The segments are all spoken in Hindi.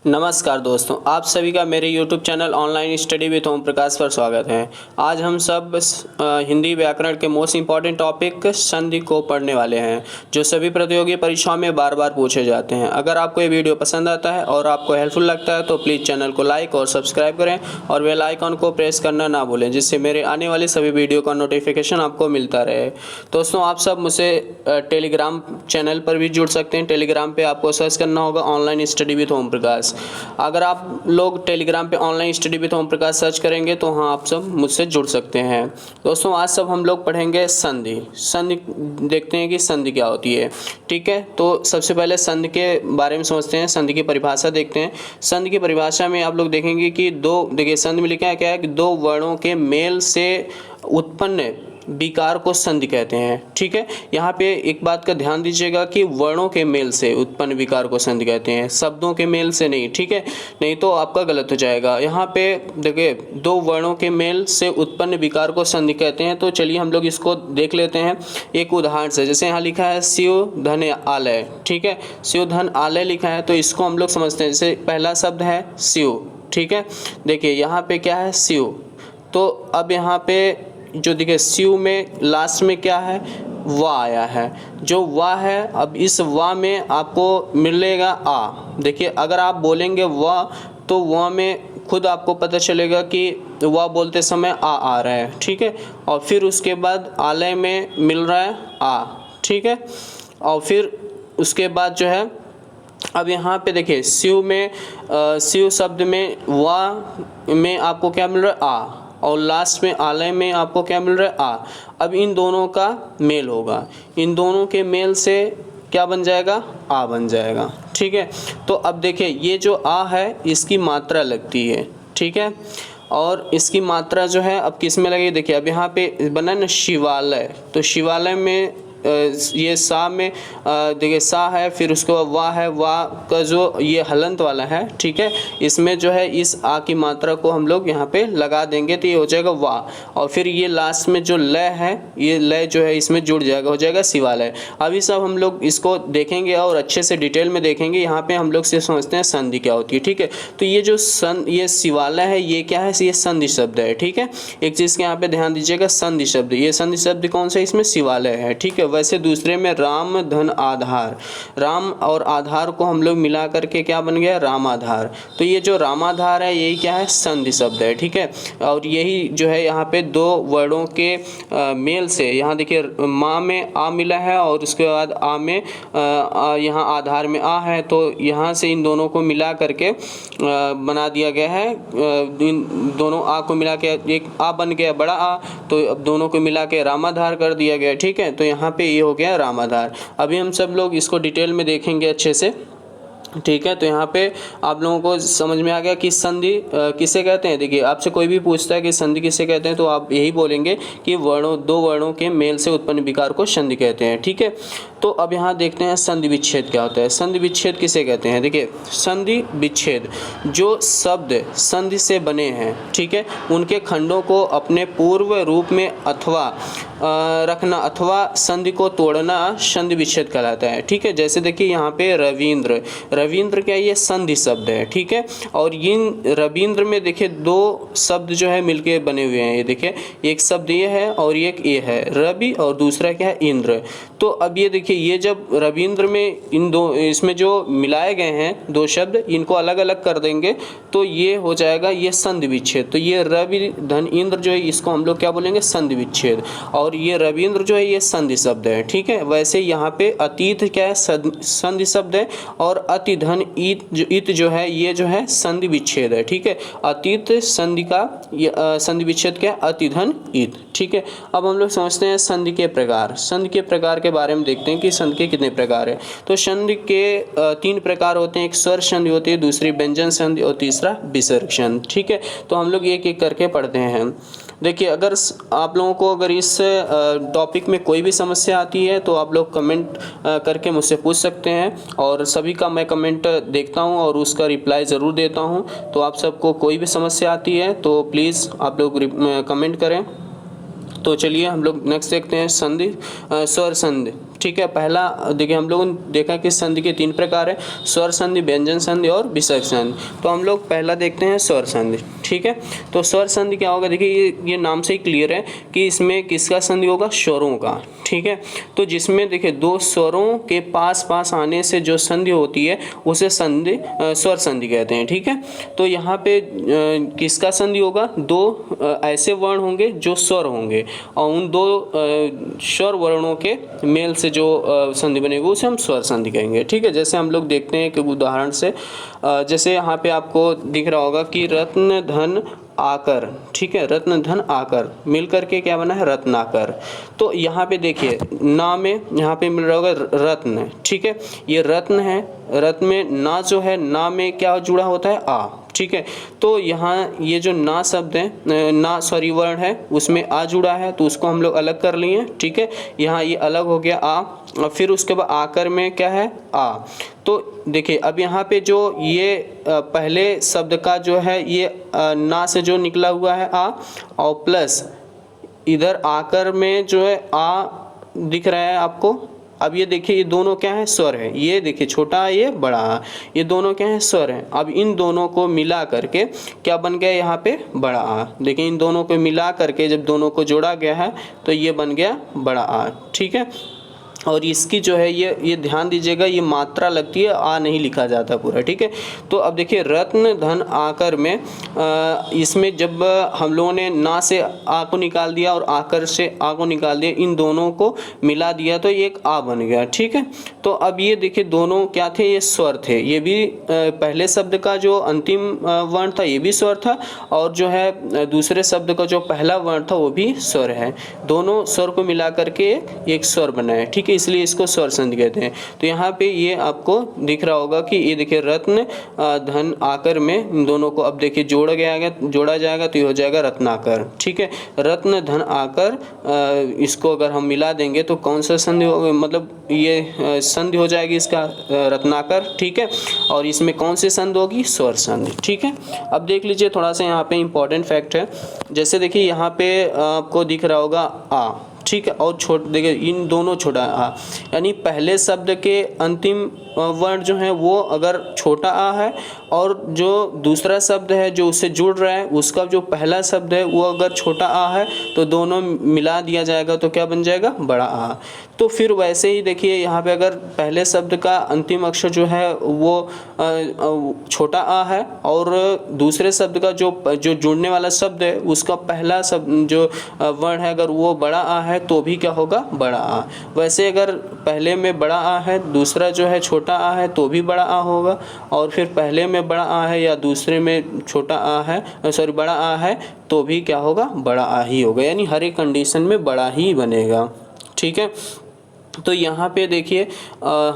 नमस्कार दोस्तों, आप सभी का मेरे YouTube channel online study with Om Prakash पर स्वागत है। आज हम सब हिंदी व्याकरण के मोस्ट इम्पॉर्टेंट टॉपिक संधि को पढ़ने वाले हैं, जो सभी प्रतियोगी परीक्षाओं में बार बार पूछे जाते हैं। अगर आपको ये वीडियो पसंद आता है और आपको हेल्पफुल लगता है तो प्लीज़ चैनल को लाइक और सब्सक्राइब करें और बेल आइकन को प्रेस करना ना भूलें, जिससे मेरे आने वाली सभी वीडियो का नोटिफिकेशन आपको मिलता रहे। दोस्तों, आप सब मुझसे टेलीग्राम चैनल पर भी जुड़ सकते हैं। टेलीग्राम पर आपको सर्च करना होगा online study with Om Prakash. अगर आप लोग टेलीग्राम पे online study with Om Prakash search करेंगे तो हाँ, आप सब मुझसे जुड़ सकते हैं। दोस्तों, आज सब हम लोग पढ़ेंगे संधि। संधि देखते हैं कि संधि क्या होती है। ठीक है, तो सबसे पहले संधि के बारे में समझते हैं। संधि की परिभाषा देखते हैं। संधि की परिभाषा में आप लोग देखेंगे कि देखिए संधि में लिखा है क्या है कि दो वर्णों के मेल से उत्पन्न विकार को संधि कहते हैं। ठीक है, यहाँ पे एक बात का ध्यान दीजिएगा कि वर्णों के मेल से उत्पन्न विकार को संधि कहते हैं, शब्दों के मेल से नहीं। ठीक है, नहीं तो आपका गलत हो जाएगा। यहाँ पे देखिए दो वर्णों के मेल से उत्पन्न विकार को संधि कहते हैं। तो चलिए हम लोग इसको देख लेते हैं एक उदाहरण से। जैसे यहाँ लिखा है शिव धन आलय। ठीक है, शिव धन आलय लिखा है, तो इसको हम लोग समझते हैं। जैसे पहला शब्द है शिव। ठीक है, देखिए यहाँ पे क्या है शिव, तो अब यहाँ पे जो देखिए शिव में लास्ट में क्या है, वा आया है। जो वा है, अब इस वा में आपको मिलेगा आ। देखिए अगर आप बोलेंगे वा तो वा में खुद आपको पता चलेगा कि वा बोलते समय आ रहा है। ठीक है, और फिर उसके बाद आलय में मिल रहा है आ। ठीक है, और फिर उसके बाद जो है अब यहाँ पे देखिए शिव में शिव शब्द में वा में आपको क्या मिल रहा है आ, और लास्ट में आलय में आपको क्या मिल रहा है आ। अब इन दोनों का मेल होगा, इन दोनों के मेल से क्या बन जाएगा, आ बन जाएगा। ठीक है, तो अब देखिए ये जो आ है इसकी मात्रा लगती है। ठीक है, और इसकी मात्रा जो है अब किस में लगेगी, देखिए अब यहाँ पे बना ना शिवालय, तो शिवालय में ये सा में देखिए सा है, फिर उसके बाद वाह है, वाह का जो ये हलंत वाला है। ठीक है, इसमें जो है इस आ की मात्रा को हम लोग यहाँ पे लगा देंगे तो ये हो जाएगा वाह, और फिर ये लास्ट में जो लय है, ये लय जो है इसमें जुड़ जाएगा, हो जाएगा शिवालय। अभी सब हम लोग इसको देखेंगे और अच्छे से डिटेल में देखेंगे। यहाँ पे हम लोग से समझते हैं संधि क्या होती है। ठीक है, तो ये जो ये शिवालय है ये क्या है, ये संधि शब्द है। ठीक है, एक चीज़ के यहाँ पे ध्यान दीजिएगा, संधि शब्द, ये संधि शब्द कौन सा, इसमें शिवालय है। ठीक है, वैसे दूसरे में राम धन आधार, राम और आधार को हम लोग मिला करके क्या बन गया, रामाधार। तो ये जो रामाधार है यही क्या है, संधि शब्द है। ठीक है, और यही जो है यहाँ पे दो वर्णों के मेल से, यहाँ देखिए माँ में आ मिला है और उसके बाद आ में यहाँ आधार में आ है, तो यहाँ से इन दोनों को मिला करके बना दिया गया है। इन दोनों आ को मिला के एक आ बन गया, बड़ा आ, तो अब दोनों को मिला के रामाधार कर दिया गया। ठीक है, तो यहाँ पे ये हो गया रामाधार। अभी हम सब लोग इसको डिटेल में देखेंगे अच्छे से। ठीक है, तो यहाँ पे आप लोगों को समझ में आ गया कि संधि किसे कहते हैं। देखिए आपसे कोई भी पूछता है कि संधि किसे कहते हैं तो आप यही बोलेंगे कि दो वर्णों के मेल से उत्पन्न विकार को संधि कहते हैं। ठीक है, तो अब यहाँ देखते हैं संधि विच्छेद क्या होता है। संधि विच्छेद किसे कहते हैं, देखिए संधि विच्छेद, जो शब्द संधि से बने हैं, ठीक है, उनके खंडों को अपने पूर्व रूप में अथवा रखना अथवा संधि को तोड़ना संधि विच्छेद कहलाता है। ठीक है, जैसे देखिए यहाँ पे रविंद्र, रविंद्र क्या, ये संधि शब्द है। ठीक है, और इन रविंद्र में देखिए दो शब्द जो है मिलके बने हुए हैं। ये देखिए एक शब्द ये है और एक ये है, रवि, और दूसरा क्या है, इंद्र। तो अब ये देखिए ये जब रविंद्र में इन दो इसमें जो मिलाए गए हैं दो शब्द, इनको अलग अलग कर देंगे तो ये हो जाएगा ये संधि विच्छेद। तो ये रवि धन इंद्र जो है इसको हम लोग क्या बोलेंगे, संधि विच्छेद, और ये रविंद्र जो है ये संधि शब्द है। ठीक है, वैसे यहाँ पे अतीत क्या है, संधि शब्द है, और अति धन इत जो है ये जो है संधि विच्छेद है। ठीक है, अतीत संधि का संधि विच्छेद क्या है, अति धन इत। ठीक है, अब हम लोग समझते हैं संधि के प्रकार। संधि के प्रकार के बारे में देखते हैं कि संधि के कितने प्रकार है। तो संधि के 3 प्रकार होते हैं, एक स्वर संधि होती है, दूसरी व्यंजन संधि और तीसरा विसर्ग संधि। ठीक है, तो हम लोग एक एक करके पढ़ते हैं। देखिए अगर आप लोगों को अगर इस टॉपिक में कोई भी समस्या आती है तो आप लोग कमेंट करके मुझसे पूछ सकते हैं, और सभी का मैं कमेंट देखता हूं और उसका रिप्लाई ज़रूर देता हूं। तो आप सबको कोई भी समस्या आती है तो प्लीज़ आप लोग कमेंट करें। तो चलिए हम लोग नेक्स्ट देखते हैं संधि, स्वर संधि। ठीक है। पहला देखिए हम लोगों ने देखा कि संधि के 3 प्रकार है, स्वर संधि, व्यंजन संधि और विसर्ग संधि। तो हम लोग पहला देखते हैं स्वर संधि, ठीक है। तो स्वर संधि क्या होगा, देखिए ये नाम से ही क्लियर है कि इसमें किसका संधि होगा, स्वरों का, ठीक है। तो जिसमें देखिए 2 स्वरों के पास पास आने से जो संधि होती है उसे संधि स्वर संधि कहते हैं, ठीक है। तो यहाँ पे किसका संधि होगा, 2 ऐसे वर्ण होंगे जो स्वर होंगे और उन 2 स्वर वर्णों के मेल से जो संधि बनेगी उसे हम स्वर संधि कहेंगे, ठीक है। जैसे हम लोग देखते हैं कि उदाहरण से जैसे यहाँ पे आपको दिख रहा होगा कि रत्न धन आकर, ठीक है, रत्न धन आकर मिल करके क्या बना है, रत्नाकर। तो यहाँ पे देखिए ना में यहाँ पे मिल रहा होगा रत्न, ठीक है, ये रत्न है, रत्न में ना जो है, ना में क्या जुड़ा होता है, आ, ठीक है। तो यहाँ ये जो ना शब्द है, ना सॉरी वर्ण है, उसमें आ जुड़ा है तो उसको हम लोग अलग कर लिए, ठीक है। यहाँ ये अलग हो गया आ, और फिर उसके बाद आकर में क्या है, आ। तो देखिए अब यहाँ पे जो ये पहले शब्द का जो है ये ना से जो निकला हुआ है आ, और प्लस इधर आकर में जो है आ दिख रहा है आपको। अब ये देखिए ये दोनों क्या है, स्वर है, ये देखिए छोटा है, ये बड़ा है, ये दोनों क्या है, स्वर है। अब इन दोनों को मिला करके क्या बन गया यहाँ पे, बड़ा आ। देखिए इन दोनों को मिला करके जब दोनों को जोड़ा गया है तो ये बन गया बड़ा आ, ठीक है। और इसकी जो है ये ध्यान दीजिएगा, ये मात्रा लगती है, आ नहीं लिखा जाता पूरा, ठीक है। तो अब देखिए रत्न धन आकर में इसमें जब हम लोगों ने ना से आ को निकाल दिया और आकर से आ को निकाल दिया, इन दोनों को मिला दिया तो ये एक आ बन गया, ठीक है। तो अब ये देखिए दोनों क्या थे, ये स्वर थे, ये भी पहले शब्द का जो अंतिम वर्ण था ये भी स्वर था, और जो है दूसरे शब्द का जो पहला वर्ण था वो भी स्वर है। दोनों स्वर को मिला करके एक स्वर बना है, ठीक है, इसलिए इसको स्वर संधि कहते हैं। तो यहाँ पे ये आपको दिख रहा होगा कि ये देखिए रत्न धन आकर में इन दोनों को अब देखिए जोड़ा जाएगा तो ये हो जाएगा रत्नाकर, ठीक है। रत्न धन आकर इसको अगर हम मिला देंगे तो कौन सा संधि होगा, मतलब ये संधि हो जाएगी इसका रत्नाकर, ठीक है। और इसमें कौन सी संधि होगी, स्वर संधि, ठीक है। अब देख लीजिए थोड़ा सा यहाँ पे इंपॉर्टेंट फैक्ट है, जैसे देखिए यहाँ पे आपको दिख रहा होगा आ, ठीक है, और देखिए इन दोनों छोटा आ, यानी पहले शब्द के अंतिम वर्ण जो है वो अगर छोटा आ है और जो दूसरा शब्द है जो उससे जुड़ रहा है उसका जो पहला शब्द है वो अगर छोटा आ है तो दोनों मिला दिया जाएगा तो क्या बन जाएगा, बड़ा आ। तो फिर वैसे ही देखिए यहाँ पे अगर पहले शब्द का अंतिम अक्षर जो है वो छोटा आ है और दूसरे शब्द का जो जुड़ने वाला शब्द है उसका पहला शब्द जो वर्ण है अगर वो बड़ा आ है तो भी क्या होगा, बड़ा आ। वैसे अगर पहले में बड़ा आ है, दूसरा जो है छोटा आ है तो भी बड़ा आ होगा, और फिर पहले में बड़ा आ है या दूसरे में छोटा आ है, सॉरी बड़ा आ है तो भी क्या होगा, बड़ा आ ही होगा, यानी हर एक कंडीशन में बड़ा ही बनेगा, ठीक है। तो यहाँ पे देखिए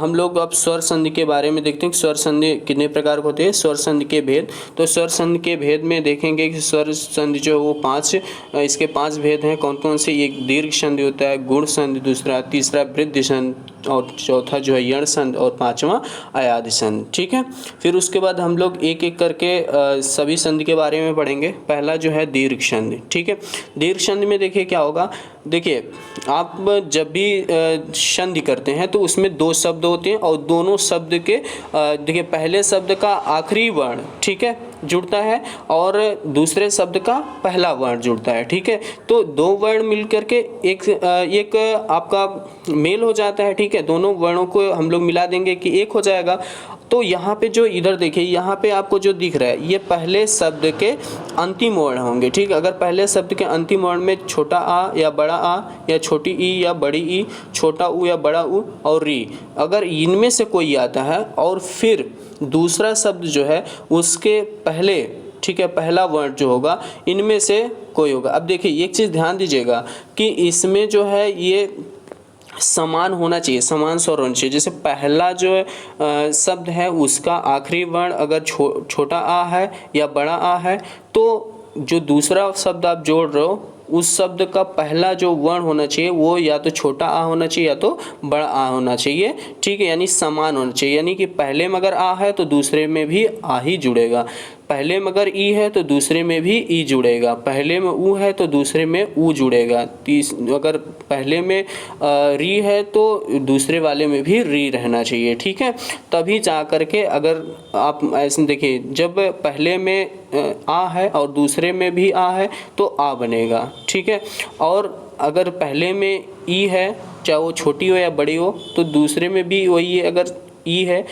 हम लोग अब स्वर संधि के बारे में देखते हैं कि स्वर संधि कितने प्रकार के होते हैं, स्वर संधि के भेद। तो स्वर संधि के भेद में देखेंगे कि स्वर संधि जो है वो 5 इसके 5 भेद हैं। कौन कौन से, एक दीर्घ संधि होता है, गुण संधि दूसरा, तीसरा वृद्धि संधि और चौथा जो है यण संधि और 5वां अयाधि संधि, ठीक है। फिर उसके बाद हम लोग एक एक करके सभी संधि के बारे में पढ़ेंगे। पहला जो है दीर्घ संधि, ठीक है। दीर्घ संधि में देखिए क्या होगा, देखिए आप जब भी संधि करते हैं तो उसमें 2 शब्द होते हैं और दोनों शब्द के देखिए पहले शब्द का आखिरी वर्ण, ठीक है, जुड़ता है और दूसरे शब्द का पहला वर्ण जुड़ता है, ठीक है। तो 2 वर्ण मिलकर के एक आपका मेल हो जाता है, ठीक है। दोनों वर्णों को हम लोग मिला देंगे कि एक हो जाएगा। तो यहाँ पे जो इधर देखिए यहाँ पे आपको जो दिख रहा है ये पहले शब्द के अंतिम वर्ण होंगे, ठीक है। अगर पहले शब्द के अंतिम वर्ण में छोटा आ या बड़ा आ या छोटी ई या बड़ी ई, छोटा ऊ या बड़ा ऊ और री, अगर इनमें से कोई आता है और फिर दूसरा शब्द जो है उसके पहले, ठीक है, पहला वर्ण जो होगा इनमें से कोई होगा। अब देखिए एक चीज़ ध्यान दीजिएगा कि इसमें जो है ये समान होना चाहिए, समान स्वर होना चाहिए। जैसे पहला जो शब्द है उसका आखिरी वर्ण अगर छोटा आ है या बड़ा आ है तो जो दूसरा शब्द आप जोड़ रहे हो उस शब्द का पहला जो वर्ण होना चाहिए वो या तो छोटा आ होना चाहिए या तो बड़ा आ होना चाहिए, ठीक है, यानी समान होना चाहिए। यानी कि पहले में अगर आ है तो दूसरे में भी आ ही जुड़ेगा, पहले में अगर ई है तो दूसरे में भी ई जुड़ेगा, पहले में ऊ है तो दूसरे में ऊ जुड़ेगा, अगर पहले में री है तो दूसरे वाले में भी री रहना चाहिए, ठीक है। तभी जा कर के अगर आप ऐसे देखिए, जब पहले में आ है और दूसरे में भी आ है तो आ बनेगा, ठीक है। और अगर पहले में ई है, चाहे वो छोटी हो या बड़ी हो, तो दूसरे में भी वही है, अगर ई है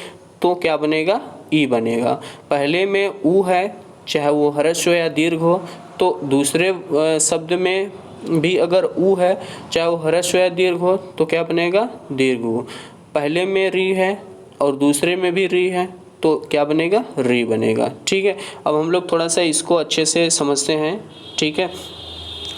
तो क्या बनेगा, ई बनेगा। पहले में ऊ है, चाहे वो ह्रस्व हो या दीर्घ हो, तो दूसरे शब्द में भी अगर ऊ है, चाहे वो ह्रस्व या दीर्घ हो, तो क्या बनेगा, दीर्घ ऊ। पहले में री है और दूसरे में भी री है तो क्या बनेगा, री बनेगा, ठीक है। अब हम लोग थोड़ा सा इसको अच्छे से समझते हैं, ठीक है।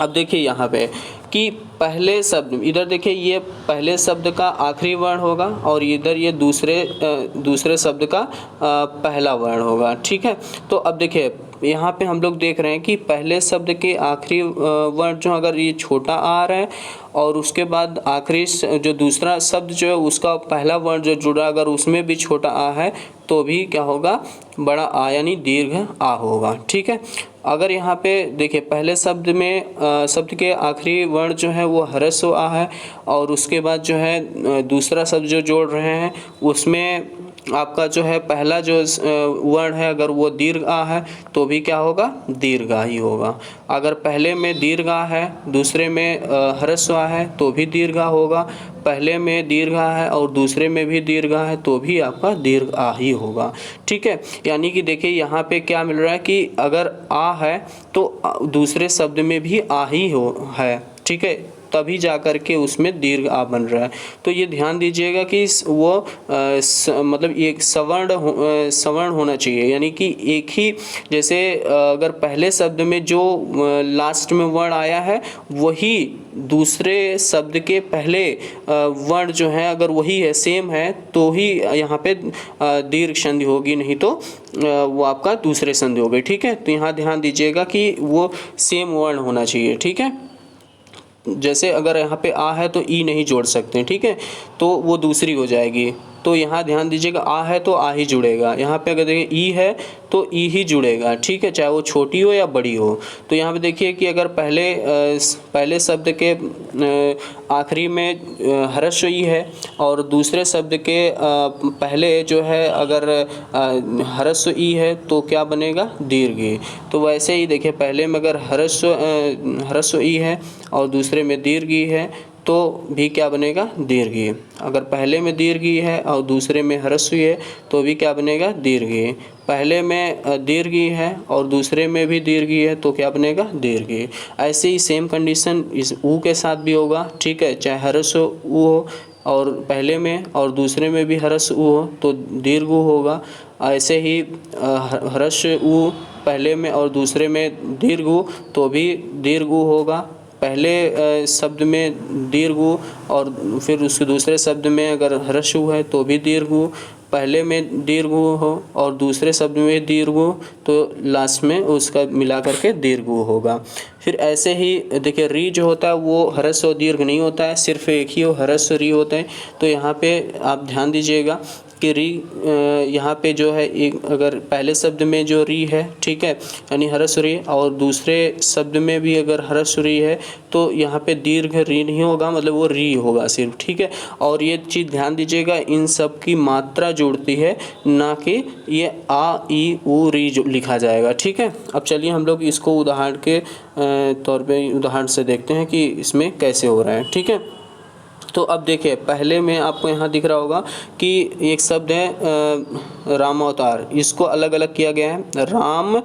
अब देखिए यहाँ पे कि पहले शब्द, इधर देखिए ये पहले शब्द का आखिरी वर्ण होगा और इधर ये दूसरे शब्द का पहला वर्ण होगा, ठीक है। तो अब देखिए यहाँ पे हम लोग देख रहे हैं कि पहले शब्द के आखिरी वर्ण जो अगर ये छोटा आ रहा है और उसके बाद आखिरी जो दूसरा शब्द जो है उसका पहला वर्ण जो जुड़ा अगर उसमें भी छोटा आ है तो भी क्या होगा, बड़ा आ यानी दीर्घ आ होगा, ठीक है। अगर यहाँ पे देखिए पहले शब्द में शब्द के आखिरी वर्ण जो है वो ह्रस्व आ है और उसके बाद जो है दूसरा शब्द जो जोड़ रहे हैं उसमें आपका जो है पहला जो वर्ण है अगर वो दीर्घ आ है तो भी क्या होगा, दीर्घ आ ही होगा। अगर पहले में दीर्घ आ है, दूसरे में ह्रस्व आ है तो भी दीर्घ आ होगा, पहले में दीर्घ आ है और दूसरे में भी दीर्घ आ है तो भी आपका दीर्घ आ ही होगा, ठीक है। यानी कि देखिए यहाँ पे क्या मिल रहा है कि अगर आ है तो दूसरे शब्द में भी आ ही है, ठीक है, तभी जा कर के उसमें दीर्घ आ बन रहा है। तो ये ध्यान दीजिएगा कि वो मतलब एक सवर्ण होना चाहिए, यानी कि एक ही, जैसे अगर पहले शब्द में जो लास्ट में वर्ण आया है वही दूसरे शब्द के पहले वर्ण जो है अगर वही है, सेम है, तो ही यहाँ पे दीर्घ संधि होगी, नहीं तो वो आपका दूसरे संधि हो गई, ठीक है। तो यहाँ ध्यान दीजिएगा कि वो सेम वर्ण होना चाहिए, ठीक है। जैसे अगर यहाँ पे आ है तो ई नहीं जोड़ सकते, ठीक है, तो वो दूसरी हो जाएगी। तो यहाँ ध्यान दीजिएगा आ है तो आ ही जुड़ेगा, यहाँ पे अगर देखिए ई है तो ई ही जुड़ेगा, ठीक है, चाहे वो छोटी हो या बड़ी हो। तो यहाँ पे देखिए कि अगर पहले शब्द के आखिरी में ह्रस्व ई है और दूसरे शब्द के पहले जो है अगर ह्रस्व ई है तो क्या बनेगा, दीर्घ ई। तो वैसे ही देखिए पहले में अगर ह्रस्व ई है और दूसरे में दीर्घ ई है तो भी क्या बनेगा, दीर्घ ई। अगर पहले में दीर्घ ई है और दूसरे में ह्रस्व ई है तो भी क्या बनेगा, दीर्घ ई। पहले में दीर्घ ई है और दूसरे में भी दीर्घ ई है तो क्या बनेगा, दीर्घ ई। ऐसे ही सेम कंडीशन इस ऊ के साथ भी होगा, ठीक है, चाहे ह्रस्व ऊ हो और पहले में और दूसरे में भी ह्रस्व ऊ हो तो दीर्घ ऊ होगा। ऐसे ही ह्रस्व ऊ पहले में और दूसरे में दीर्घ ऊ तो भी दीर्घ ऊ होगा। पहले शब्द में दीर्घ ऊ और फिर उसके दूसरे शब्द में अगर ह्रस्व ऊ है तो भी दीर्घ ऊ, पहले में दीर्घ ऊ हो और दूसरे शब्द में दीर्घ ऊ तो लास्ट में उसका मिला करके दीर्घ ऊ होगा। फिर ऐसे ही देखिए री जो होता है वो ह्रस्व और दीर्घ नहीं होता है, सिर्फ एक ही ह्रस्व री होते हैं। तो यहाँ पे आप ध्यान दीजिएगा कि री यहाँ पे जो है एक अगर पहले शब्द में जो री है, ठीक है, यानी ह्रस्व री, और दूसरे शब्द में भी अगर ह्रस्व री है तो यहाँ पे दीर्घ री नहीं होगा, मतलब वो री होगा सिर्फ, ठीक है। और ये चीज़ ध्यान दीजिएगा, इन सब की मात्रा जुड़ती है, ना कि ये आ ई ऊ री जो लिखा जाएगा, ठीक है। अब चलिए हम लोग इसको उदाहरण के तौर पे उदाहरण से देखते हैं कि इसमें कैसे हो रहा है, ठीक है। तो अब देखिए पहले में आपको यहाँ दिख रहा होगा कि एक शब्द है राम अवतार, इसको अलग अलग किया गया है, राम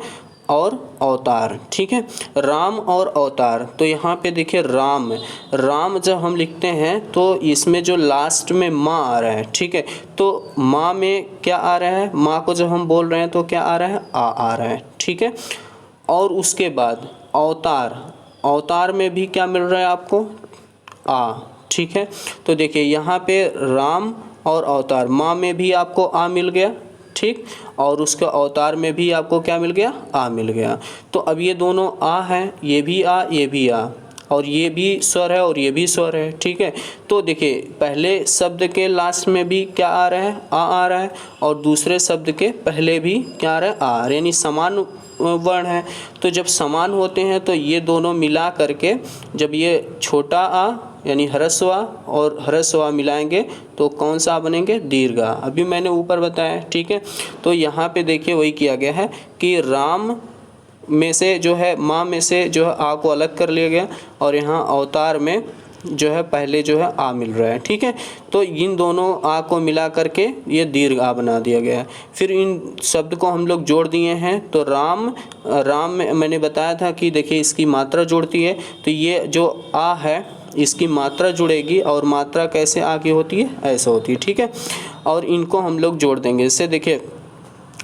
और अवतार, ठीक है, राम और अवतार। तो यहाँ पे देखिए राम जब हम लिखते हैं तो इसमें जो लास्ट में माँ आ रहा है, ठीक है, तो माँ में क्या आ रहा है, माँ को जब हम बोल रहे हैं तो क्या आ रहा है, आ रहा है, ठीक है। और उसके बाद अवतार में भी क्या मिल रहा है आपको, आ, ठीक है। तो देखिए यहाँ पे राम और अवतार, माँ में भी आपको आ मिल गया, ठीक, और उसके अवतार में भी आपको क्या मिल गया, आ मिल गया। तो अब ये दोनों आ हैं, ये भी आ, ये भी आ, और ये भी स्वर है और ये भी स्वर है, ठीक है। तो देखिए पहले शब्द के लास्ट में भी क्या आ रहा है, आ रहा है, और दूसरे शब्द के पहले भी क्या आ रहा है, आ, यानी समान वर्ण है। तो जब समान होते हैं तो ये दोनों मिला करके जब ये छोटा आ यानी ह्रस्व आ और ह्रस्व आ मिलाएंगे तो कौन सा बनेंगे, दीर्घ आ। अभी मैंने ऊपर बताया, ठीक है। तो यहाँ पे देखिए वही किया गया है कि राम में से जो है, माँ में से जो है आ को अलग कर लिया गया और यहाँ अवतार में जो है पहले जो है आ मिल रहा है, ठीक है। तो इन दोनों आ को मिला करके ये दीर्घ आ बना दिया गया है। फिर इन शब्द को हम लोग जोड़ दिए हैं तो राम, राम में मैंने बताया था कि देखिए इसकी मात्रा जोड़ती है, तो ये जो आ है इसकी मात्रा जुड़ेगी और मात्रा कैसे आ की होती है, ऐसा होती है, ठीक है। और इनको हम लोग जोड़ देंगे। इससे देखिए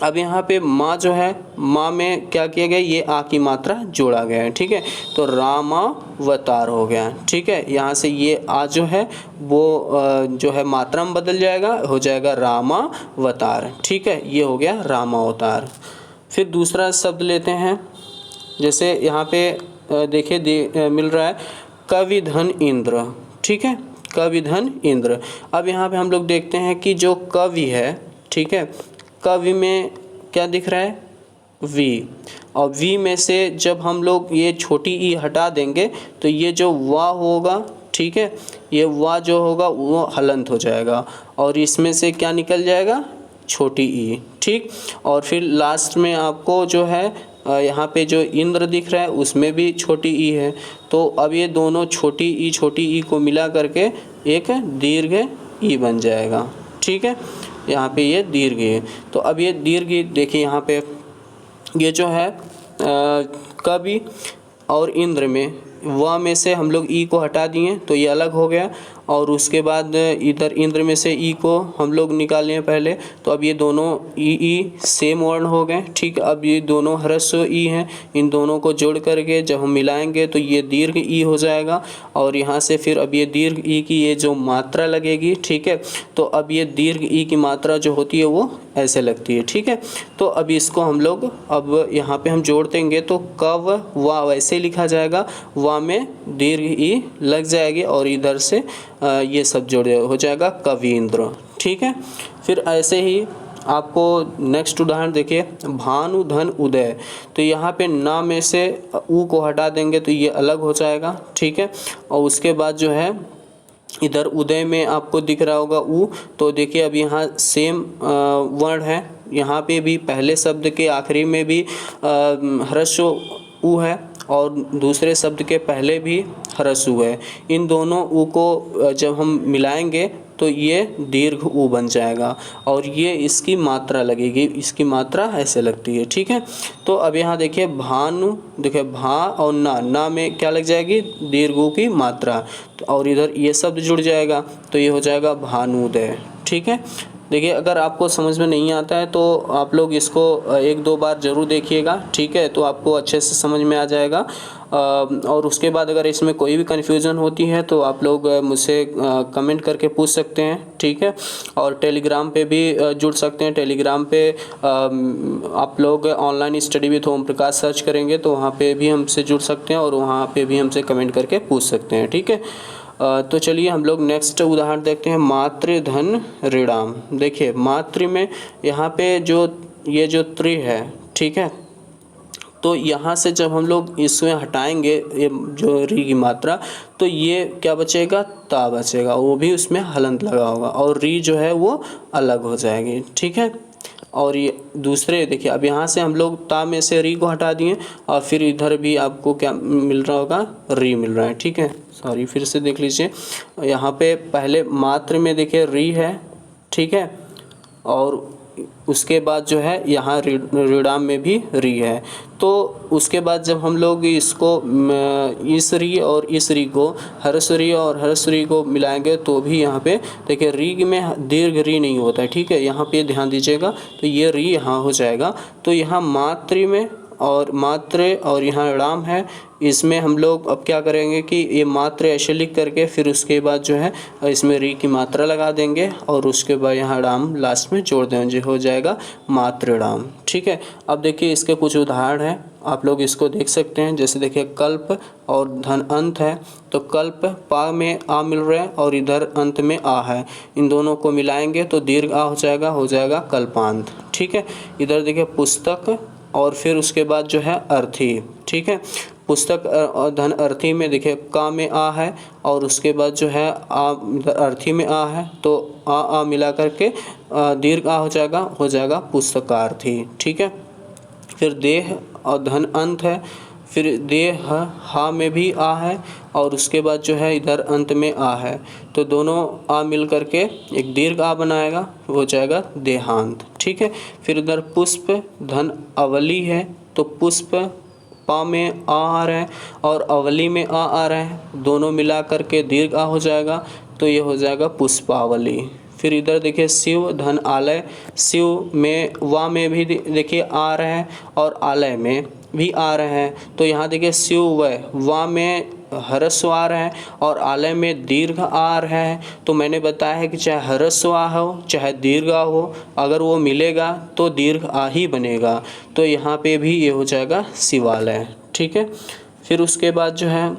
अब यहाँ पे माँ जो है, माँ में क्या किया गया, ये आ की मात्रा जोड़ा गया है, ठीक है। तो रामावतार हो गया, ठीक है। यहाँ से ये आ जो है वो जो है मात्रा में बदल जाएगा, हो जाएगा रामावतार, ठीक है। ये हो गया रामावतार। फिर दूसरा शब्द लेते हैं, जैसे यहाँ पे देखिए मिल रहा है कविधन इंद्र, ठीक है, कविधन इंद्र। अब यहाँ पे हम लोग देखते हैं कि जो कवि है, ठीक है, कवि में क्या दिख रहा है, वी, और वी में से जब हम लोग ये छोटी ई हटा देंगे तो ये जो वा होगा, ठीक है, ये वा जो होगा वो हलंत हो जाएगा और इसमें से क्या निकल जाएगा, छोटी ई, ठीक। और फिर लास्ट में आपको जो है यहाँ पे जो इंद्र दिख रहा है उसमें भी छोटी ई है। तो अब ये दोनों छोटी ई को मिला करके एक दीर्घ ई बन जाएगा, ठीक है। यहाँ पे ये दीर्घ है। तो अब ये दीर्घ देखिए यहाँ पे ये जो है कवि और इंद्र में व में से हम लोग ई को हटा दिए तो ये अलग हो गया, और उसके बाद इधर इंद्र में से ई को हम लोग निकाले पहले, तो अब ये दोनों ई सेम वर्ण हो गए, ठीक। अब ये दोनों ह्रस्व ई हैं, इन दोनों को जोड़ करके जब हम मिलाएंगे तो ये दीर्घ ई हो जाएगा। और यहाँ से फिर अब ये दीर्घ ई की ये जो मात्रा लगेगी, ठीक है, तो अब ये दीर्घ ई की मात्रा जो होती है वो ऐसे लगती है, ठीक है। तो अब इसको हम लोग अब यहाँ पे हम जोड़ देंगे तो कव वा वैसे लिखा जाएगा, वा में दीर्घ ई लग जाएगी और इधर से ये सब जोड़ हो जाएगा कवींद्र, ठीक है। फिर ऐसे ही आपको नेक्स्ट उदाहरण देखिए, भानु धन उदय। तो यहाँ पे ना में से ऊ को हटा देंगे तो ये अलग हो जाएगा, ठीक है। और उसके बाद जो है इधर उदय में आपको दिख रहा होगा ऊ, तो देखिए अब यहाँ सेम वर्ण है, यहाँ पे भी पहले शब्द के आखिरी में भी ह्रस्व ऊ है और दूसरे शब्द के पहले भी ह्रस्व ऊ है। इन दोनों ऊ को जब हम मिलाएंगे तो ये दीर्घ ऊ बन जाएगा और ये इसकी मात्रा लगेगी, इसकी मात्रा ऐसे लगती है, ठीक है। तो अब यहाँ देखिए भानु, देखिए भा और ना में क्या लग जाएगी, दीर्घ ऊ की मात्रा, और इधर ये शब्द जुड़ जाएगा तो ये हो जाएगा भानुदय, ठीक है। देखिए अगर आपको समझ में नहीं आता है तो आप लोग इसको एक दो बार ज़रूर देखिएगा, ठीक है, तो आपको अच्छे से समझ में आ जाएगा। और उसके बाद अगर इसमें कोई भी कन्फ्यूज़न होती है तो आप लोग मुझसे कमेंट करके पूछ सकते हैं, ठीक है। और टेलीग्राम पे भी जुड़ सकते हैं। टेलीग्राम पे आप लोग online study with Om Prakash search करेंगे तो वहाँ पे भी हमसे जुड़ सकते हैं और वहाँ पे भी हमसे कमेंट करके पूछ सकते हैं, ठीक है। तो चलिए हम लोग नेक्स्ट उदाहरण देखते हैं, मातृधन ऋणाम। देखिए मातृ में यहाँ पे जो ये जो त्रि है, ठीक है, तो यहाँ से जब हम लोग इसमें हटाएंगे ये जो री की मात्रा तो ये क्या बचेगा, ता बचेगा, वो भी उसमें हलंत लगा होगा और री जो है वो अलग हो जाएगी, ठीक है। और ये दूसरे देखिए अब यहाँ से हम लोग ता में से री को हटा दिए और फिर इधर भी आपको क्या मिल रहा होगा, री मिल रहा है, ठीक है। सॉरी फिर से देख लीजिए, यहाँ पे पहले मात्र में देखिए री है, ठीक है, और उसके बाद जो है यहाँ ऋणाम में भी री है। तो उसके बाद जब हम लोग इसको इस री और इस री को ह्रस्व और ह्रस्व को मिलाएंगे तो भी यहाँ पे देखिए री में दीर्घ री नहीं होता है, ठीक है, यहाँ पे ध्यान दीजिएगा। तो ये री यहाँ हो जाएगा, तो यहाँ मातृ में और मात्र और यहाँ ड़ाम है। इसमें हम लोग अब क्या करेंगे कि ये मात्र ऐसे लिख करके फिर उसके बाद जो है इसमें री की मात्रा लगा देंगे और उसके बाद यहाँ ड़ाम लास्ट में जोड़ देंगे, हो जाएगा मात्र ड़ाम। ठीक है, अब देखिए इसके कुछ उदाहरण हैं, आप लोग इसको देख सकते हैं। जैसे देखिए कल्प और धन अंत है, तो कल्प पा में आ मिल रहा है और इधर अंत में आ है, इन दोनों को मिलाएंगे तो दीर्घ आ हो जाएगा कल्पांत। ठीक है, इधर देखिए पुस्तक और फिर उसके बाद जो है अर्थी। ठीक है, पुस्तक और धन अर्थी में देखिए का में आ है और उसके बाद जो है आ अर्थी में आ है, तो आ मिला करके दीर्घ आ हो जाएगा पुस्तकार्थी। ठीक है, फिर देह और धन अंत है, फिर देह हा में भी आ है और उसके बाद जो है इधर अंत में आ है, तो दोनों आ मिल करके एक दीर्घ आ बनाएगा, हो जाएगा देहांत। ठीक है, फिर इधर पुष्प धन अवली है, तो पुष्प पा में आ रहा है और अवली में आ रहा है, दोनों मिला करके दीर्घ आ हो जाएगा, तो ये हो जाएगा पुष्पावली। फिर इधर देखिए शिव धन आलय, शिव में वा में भी देखिए आ रहा है और आलय में भी आ रहा है, तो यहाँ देखिए शिव वा में ह्रस्व आ रहा है और आलय में दीर्घ आ रहा है। तो मैंने बताया है कि चाहे ह्रस्व आ हो चाहे दीर्घ आ हो, अगर वो मिलेगा तो दीर्घ आ ही बनेगा, तो यहाँ पे भी ये हो जाएगा शिवालय। ठीक है, फिर उसके बाद जो है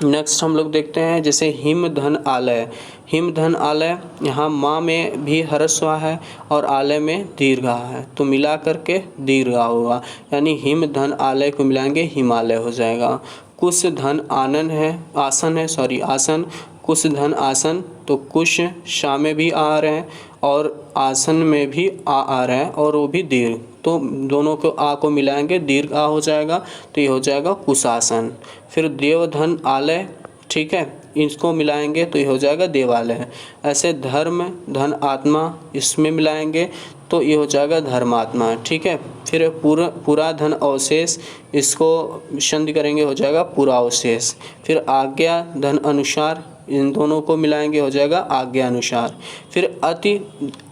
नेक्स्ट हम लोग देखते हैं जैसे हिम धन आलय। हिम धन आलय, यहाँ माँ में भी ह्रस्व है और आलय में दीर्घ है, तो मिला करके दीर्घ होगा, यानी हिम धन आलय को मिलाएंगे हिमालय हो जाएगा। कुश धन आनन है, आसन है, आसन, कुश धन आसन, तो कुश शा में भी आ रहे हैं और आसन में भी आ रहा है और वो भी दीर्घ, तो दोनों को आ को मिलाएंगे दीर्घ आ हो जाएगा, तो ये हो जाएगा कुशासन। फिर देवधन आलय, ठीक है, इसको मिलाएंगे तो ये हो जाएगा देवालय। ऐसे धर्म धन आत्मा, इसमें मिलाएंगे तो ये हो जाएगा धर्मात्मा। ठीक है, फिर पूरा धन अवशेष, इसको संधि करेंगे हो जाएगा पूरा अवशेष। फिर आज्ञा धन अनुसार, इन दोनों को मिलाएंगे हो जाएगा आज्ञा अनुसार। फिर अति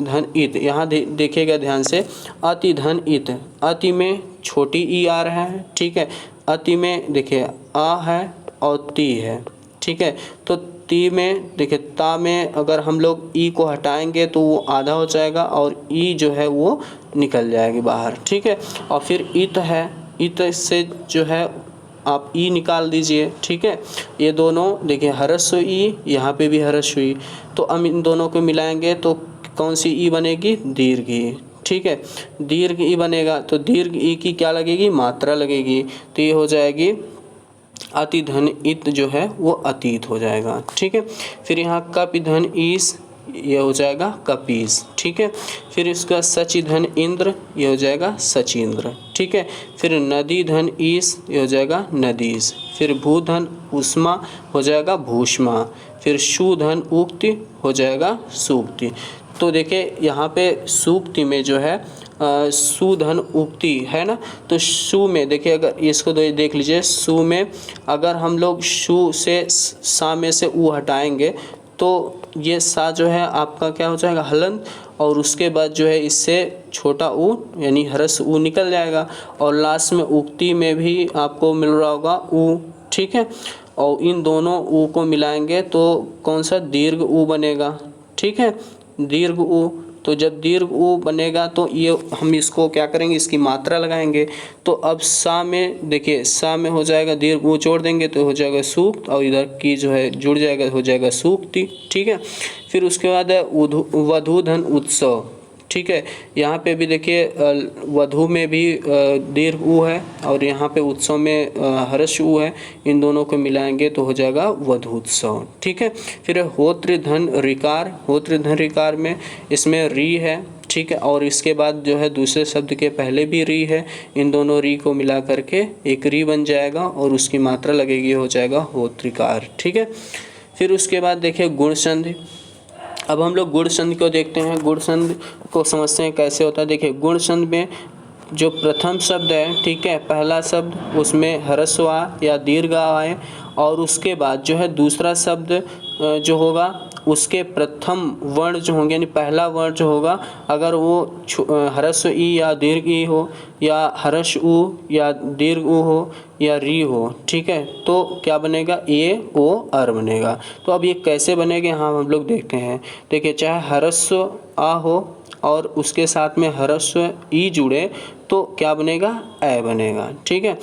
धन इत, यहाँ देखिएगा ध्यान से, अति धन इत, अति में छोटी ई आ रहा है। ठीक है, अति में देखिए आ है और ती है। ठीक है, तो ती में देखिए ता में अगर हम लोग ई को हटाएंगे तो वो आधा हो जाएगा और ई जो है वो निकल जाएगी बाहर। ठीक है, और फिर इत है, इत से जो है आप ई निकाल दीजिए। ठीक है, ये दोनों देखिए ह्रस्व ई, यहाँ पे भी ह्रस्व ई, तो हम इन दोनों को मिलाएंगे तो कौन सी ई बनेगी, दीर्घ ई। ठीक है, दीर्घ ई बनेगा तो दीर्घ ई की क्या लगेगी, मात्रा लगेगी, तो ये हो जाएगी अति धन इत जो है वो अतीत हो जाएगा। ठीक है, फिर यहाँ कप धन ईस, ये हो जाएगा कपीस। ठीक है, फिर इसका सचि धन इंद्र, ये हो जाएगा सचिंद्र। ठीक है, फिर नदी धन ईस, ये हो जाएगा नदीस। फिर भूधन उष्मा, हो जाएगा भूष्मा। फिर सुधन उक्ति, हो जाएगा सूक्ति। तो देखिए यहाँ पे सूक्ति में जो है सुधन उक्ति है ना, तो सु में देखिए, अगर इसको देख लीजिए, सु में अगर हम लोग सु से सा में से ऊ हटाएंगे तो ये सा जो है आपका क्या हो जाएगा, हलंत, और उसके बाद जो है इससे छोटा ऊ यानी ह्रस्व ऊ निकल जाएगा, और लास्ट में उक्ति में भी आपको मिल रहा होगा ऊ। ठीक है, और इन दोनों ऊ को मिलाएंगे तो कौन सा, दीर्घ ऊ बनेगा। ठीक है, दीर्घ ऊ, तो जब दीर्घ ऊ बनेगा तो ये हम इसको क्या करेंगे, इसकी मात्रा लगाएंगे, तो अब सा में देखिए, सा में हो जाएगा दीर्घ ऊ जोड़ देंगे तो हो जाएगा सूक्त, और इधर की जो है जुड़ जाएगा, हो जाएगा सूक्ति। ठीक है, फिर उसके बाद है वधू धन उत्सव। ठीक है, यहाँ पे भी देखिए वधू में भी दीर्घ ऊ है और यहाँ पे उत्सव में ह्रस्व ऊ है, इन दोनों को मिलाएंगे तो हो जाएगा वधूत्सव। ठीक है, फिर होत्र धन ऋकार, होत्र धन ऋकार में इसमें री है। ठीक है, और इसके बाद जो है दूसरे शब्द के पहले भी री है, इन दोनों री को मिला करके एक री बन जाएगा और उसकी मात्रा लगेगी, हो जाएगा होत्रिकार। ठीक है, फिर उसके बाद देखिए गुण संधि। अब हम लोग गुण संधि को देखते हैं, गुण संधि को समझते हैं कैसे होता है। देखिए गुण संधि में जो प्रथम शब्द है, ठीक है, पहला शब्द उसमें ह्रस्व या दीर्घ आए और उसके बाद जो है दूसरा शब्द जो होगा उसके प्रथम वर्ण जो होंगे यानी पहला वर्ण जो होगा अगर वो ह्रस्व ई या दीर्घ ई हो या ह्रस्व उ या दीर्घ उ हो या री हो, ठीक है, तो क्या बनेगा, ए ओ अर बनेगा। तो अब ये कैसे बनेगा यहाँ हम लोग देखते हैं। देखिए चाहे ह्रस्व आ हो और उसके साथ में ह्रस्व ई जुड़े तो क्या बनेगा, ए बनेगा, ठीक है,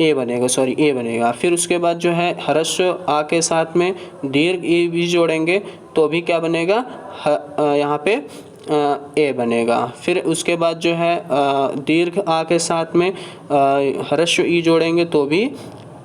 ए बनेगा। फिर उसके बाद जो है ह्रस्व आ के साथ में दीर्घ ई भी जोड़ेंगे तो भी क्या बनेगा, यहाँ पे ए बनेगा। फिर उसके बाद जो है दीर्घ आ के साथ में ह्रस्व ई जोड़ेंगे तो भी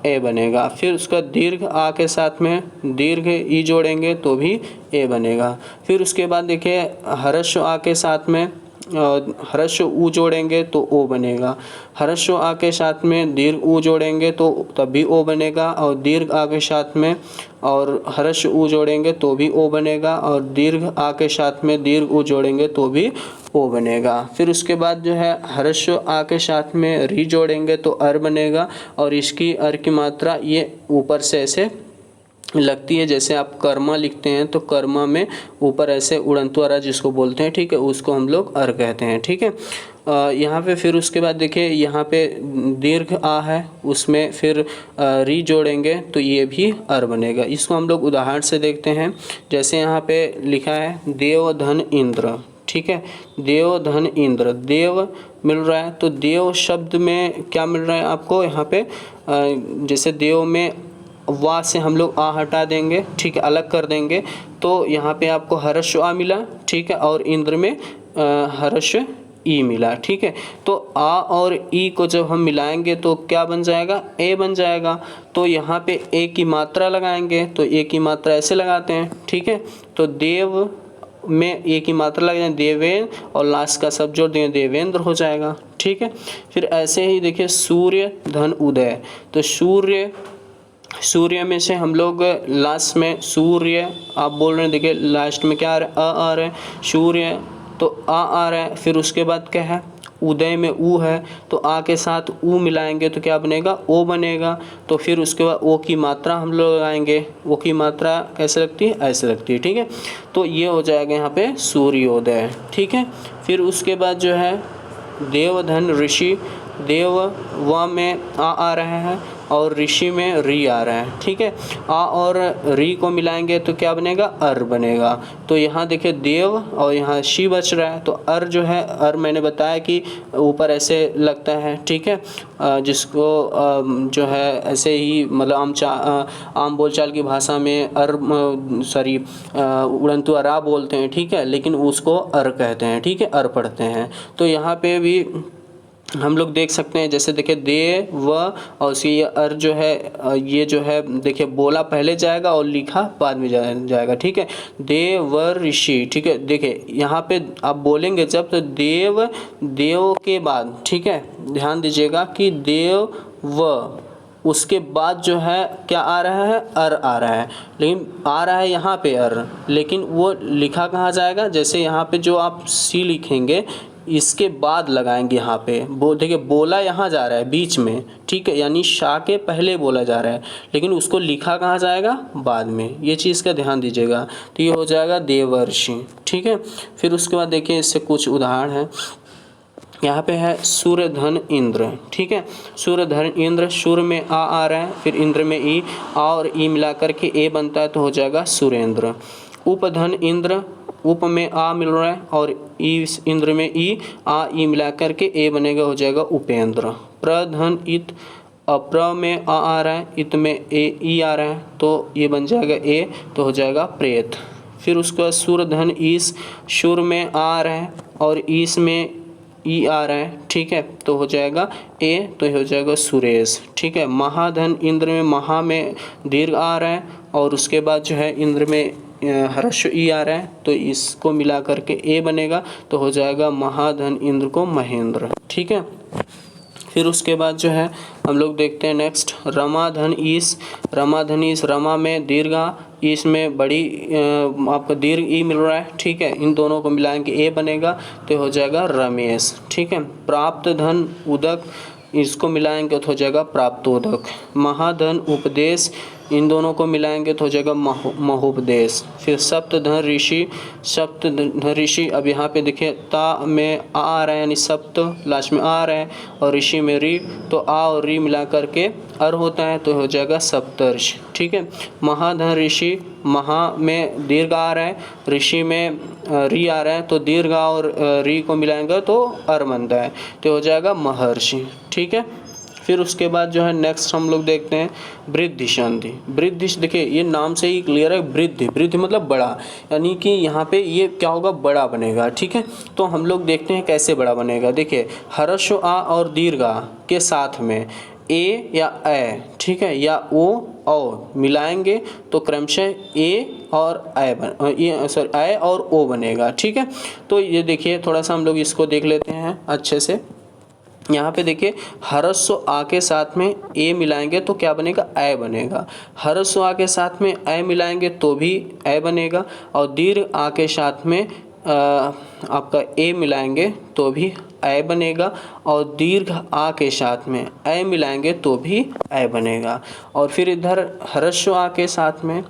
ए बनेगा। फिर उसका दीर्घ आ के साथ में दीर्घ ई जोड़ेंगे तो भी ए बनेगा। फिर उसके बाद देखिए ह्रस्व आ के साथ में ह्रस्व उ जोड़ेंगे तो ओ बनेगा। ह्रस्व आ के साथ में दीर्घ उ जोड़ेंगे तो तब भी ओ बनेगा, और दीर्घ आ के साथ में और ह्रस्व उ जोड़ेंगे तो भी ओ बनेगा, और दीर्घ आ के साथ में दीर्घ उ जोड़ेंगे तो भी ओ बनेगा। फिर उसके बाद जो है ह्रस्व आ के साथ में री जोड़ेंगे तो अर बनेगा, और इसकी अर की मात्रा ये ऊपर से ऐसे लगती है, जैसे आप कर्मा लिखते हैं तो कर्मा में ऊपर ऐसे उड़ंतु अरा जिसको बोलते हैं, ठीक है, उसको हम लोग अर कहते हैं, ठीक है। यहाँ पे फिर उसके बाद देखिए यहाँ पे दीर्घ आ है उसमें फिर री जोड़ेंगे तो ये भी अर बनेगा। इसको हम लोग उदाहरण से देखते हैं। जैसे यहाँ पे लिखा है देव धन इंद्र, ठीक है, देव धन इंद्र, देव मिल रहा है तो देव शब्द में क्या मिल रहा है आपको, यहाँ पे जैसे देव में वा से हम लोग आ हटा देंगे, ठीक है, अलग कर देंगे तो यहाँ पे आपको ह्रस्व आ मिला, ठीक है, और इंद्र में ह्रस्व ई मिला, ठीक है। तो आ और ई को जब हम मिलाएंगे तो क्या बन जाएगा, ए बन जाएगा। तो यहाँ पे ए की मात्रा लगाएंगे तो ए की मात्रा ऐसे लगाते हैं, ठीक है। तो देव में ए की मात्रा लगाएंगे देवेंद्र और लास्ट का सब जोड़ देंगे देवेंद्र हो जाएगा, ठीक है। फिर ऐसे ही देखिए सूर्य धन उदय, तो सूर्य में से हम लोग लास्ट में सूर्य आप बोल रहे हैं, देखिए लास्ट में क्या आ रहा है सूर्य, तो आ रहा है। फिर उसके बाद क्या है उदय में ऊ है तो आ के साथ ऊ मिलाएंगे तो क्या बनेगा, ओ बनेगा। तो फिर उसके बाद ओ की मात्रा हम लोग लगाएंगे, ओ की मात्रा कैसे लगती है, ऐसे लगती है, ठीक है। तो ये हो जाएगा यहाँ पे सूर्योदय, ठीक है। फिर उसके बाद जो है देवधन ऋषि, देव व में आ रहा है और ऋषि में री आ रहा है, ठीक है। आ और री को मिलाएंगे तो क्या बनेगा, अर बनेगा। तो यहाँ देखिए देव और यहाँ शी बच रहा है तो अर जो है, अर मैंने बताया कि ऊपर ऐसे लगता है, ठीक है, जिसको जो है ऐसे ही मतलब आम बोलचाल की भाषा में उड़ंतु अरा बोलते हैं, ठीक है, लेकिन उसको अर कहते हैं, ठीक है, अर पढ़ते हैं। तो यहाँ पे भी हम लोग देख सकते हैं, जैसे देखिए दे व और ये अर जो है ये जो है देखिए बोला पहले जाएगा और लिखा बाद में जाएगा, ठीक है। देव व ऋषि, ठीक है, देखिए यहाँ पे आप बोलेंगे जब तो देव के बाद, ठीक है, ध्यान दीजिएगा कि देव व उसके बाद जो है क्या आ रहा है, अर आ रहा है, लेकिन आ रहा है यहाँ पे अर, लेकिन वो लिखा कहाँ जाएगा, जैसे यहाँ पे जो आप सी लिखेंगे इसके बाद लगाएंगे यहाँ पे देखिए बोला यहाँ जा रहा है बीच में, ठीक है, यानी शाह के पहले बोला जा रहा है, लेकिन उसको लिखा कहाँ जाएगा, बाद में। ये चीज़ का ध्यान दीजिएगा। तो ये हो जाएगा देवर्षि, ठीक है। फिर उसके बाद देखिए इससे कुछ उदाहरण है। यहाँ पे है सूर्य धन इंद्र, ठीक है, सूर्य धन इंद्र, सूर्य में आ रहा है, फिर इंद्र में ई, आ और ई मिला करके ए बनता है तो हो जाएगा सुरेंद्र। उपधन इंद्र, उप में आ मिल रहा है और ई इंद्र में ई, आ ई मिला करके ए बनेगा, हो जाएगा उपेंद्र। प्रधन इत, प्र में आ रहा है, इत में ए ई आ रहा है तो ये बन जाएगा ए, तो हो जाएगा प्रेत। फिर उसके बाद सूर्यधन ईस, शुर में आ रहा है और ईस में ई आ रहा है, ठीक है, तो हो जाएगा ए, तो ये हो जाएगा सुरेश, ठीक है। महाधन इंद्र में महा में दीर्घ आ रहा है और उसके बाद जो है इंद्र में ह्रस्व ई आ रहा है तो इसको मिला करके ए बनेगा, तो हो जाएगा महाधन इंद्र को महेंद्र, ठीक है। फिर उसके बाद जो है हम लोग देखते हैं नेक्स्ट रमाधन ईस, रमाधन ईस, रमा में दीर्घा, ईस में बड़ी आपका दीर्घ ई मिल रहा है, ठीक है, इन दोनों को मिलाएंगे ए बनेगा तो हो जाएगा रमेश, ठीक है। प्राप्त धन उदक, इसको मिलाएंगे तो हो जाएगा प्राप्तोदक। महाधन उपदेश, इन दोनों को मिलाएंगे तो हो जाएगा महोपदेश। फिर सप्तधन ऋषि, सप्तधन ऋषि, अब यहाँ पे देखिए ता में आ रहा है यानी सप्त लास्ट में आ रहा है और ऋषि में री, तो आ और री मिला करके अर होता है तो हो जाएगा सप्तर्षि। ठीक है। महाधन ऋषि, महा में दीर्घ आ रहा है, ऋषि में री आ रहा है तो दीर्घ और री को मिलाएंगे तो अर बनता है तो हो जाएगा महर्षि। ठीक है। फिर उसके बाद जो है नेक्स्ट हम लोग देखते हैं वृद्धि संधि। वृद्धि, देखिए ये नाम से ही क्लियर है, वृद्धि, वृद्धि मतलब बड़ा, यानी कि यहाँ पे ये क्या होगा, बड़ा बनेगा। ठीक है। तो हम लोग देखते हैं कैसे बड़ा बनेगा। देखिए ह्रस्व आ और दीर्घ आ के साथ में ए या ए, ठीक है, या ओ मिलाएंगे तो क्रमशः ए और ए और ओ बनेगा। ठीक है। तो ये देखिए थोड़ा सा हम लोग इसको देख लेते हैं अच्छे से। यहाँ पे देखिए ह्रस्व आ के साथ में ए मिलाएंगे तो क्या बनेगा, ए बनेगा। ह्रस्व आ के साथ में ए मिलाएंगे तो भी ए बनेगा और दीर्घ आ के साथ में आपका ए मिलाएंगे तो भी ए बनेगा और दीर्घ आ के साथ में ए मिलाएंगे तो भी ए बनेगा। और फिर इधर ह्रस्व आ के साथ में